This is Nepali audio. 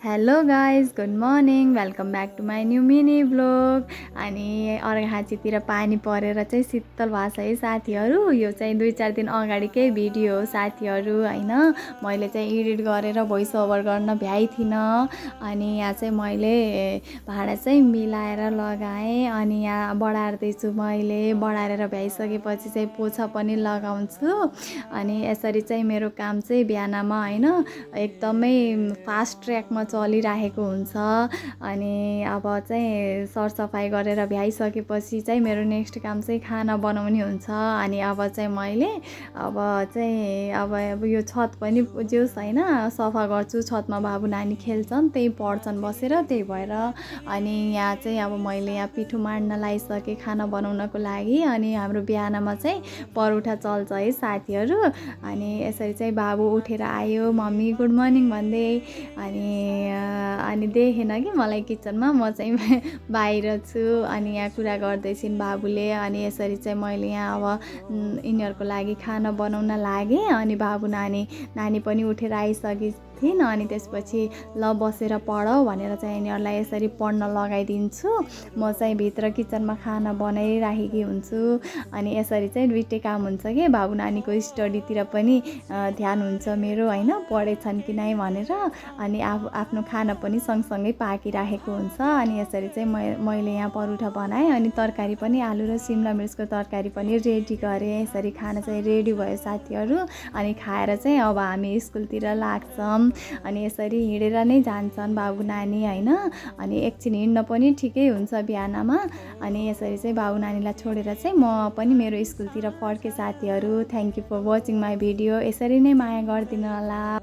Hello guys, good morning, welcome back to my new mini blog. अनि अर्घाँचीतिर पानी परेर चाहिँ शीतल भएको छ है साथीहरू। यो चाहिँ 2-4 दिन अगाडिकै भिडियो हो साथीहरू होइन। मैले चाहिँ एडिट गरेर भोइस ओभर गर्न भ्याइथिनँ। अनि यहाँ चाहिँ मैले भाँडा चाहिँ मिलाएर लगाएँ। अनि यहाँ बढार्दैछु, मैले बढारेर भ्याइसकेपछि चाहिँ पोछा पनि लगाउँछु। अनि यसरी चाहिँ मेरो काम चाहिँ बिहानमा होइन एकदमै फास्ट ट्र्याकमा चलिरहेको हुन्छ। अनि अब चाहिँ सरसफाइ गरेर भ्याइसकेपछि चाहिँ मेरो नेक्स्ट काम चाहिँ खाना बनाउने हुन्छ। अनि अब चाहिँ मैले अब यो छत पनि जोस् होइन सफा गर्छु। छतमा बाबु नानी खेल्छन्, त्यही पढ्छन् बसेर, त्यही भएर। अनि यहाँ चाहिँ अब मैले यहाँ पिठो माड्न लगाइसकेँ खाना बनाउनको लागि। अनि हाम्रो बिहानमा चाहिँ परौठा चल्छ है साथीहरू। अनि यसरी चाहिँ बाबु उठेर आयो, मम्मी गुड मर्निङ भन्दै। अनि देखेन कि मलाई किचनमा, म चाहिँ बाहिर छु। अनि यहाँ कुरा गर्दैछिन् बाबुले। अनि यसरी चाहिँ मैले यहाँ अब यिनीहरूको लागि खाना बनाउन लागेँ। अनि बाबु नानी पनि उठेर आइसकेको थिइन्। अनि त्यसपछि ल बसेर पढ भनेर चाहिँ यिनीहरूलाई यसरी पढ्न लगाइदिन्छु। म चाहिँ भित्र किचनमा खाना बनाइराखेकी हुन्छु। अनि यसरी चाहिँ दुइटै काम हुन्छ कि बाबु नानीको स्टडीतिर पनि ध्यान हुन्छ मेरो होइन, पढेछन् कि नै भनेर। अनि आफ्नो खाना पनि सँगसँगै पाकिराखेको हुन्छ। अनि यसरी चाहिँ मैले यहाँ परौठा बनाएँ। अनि तरकारी पनि आलु र सिमला मिर्चको तरकारी पनि रेडी गरेँ। यसरी खाना चाहिँ रेडी भयो साथीहरू। अनि खाएर चाहिँ अब हामी स्कुलतिर लाग्छौँ। अनि यसरी हिँडेर नै जान्छन् बाबु नानी होइन। अनि एकछिन हिँड्न पनि ठिकै हुन्छ बिहानमा। अनि यसरी चाहिँ बाबु नानीलाई छोडेर चाहिँ म पनि मेरो स्कुलतिर फर्केँ साथीहरू। Thank you for watching my video. यसरी नै माया गरिदिनु होला।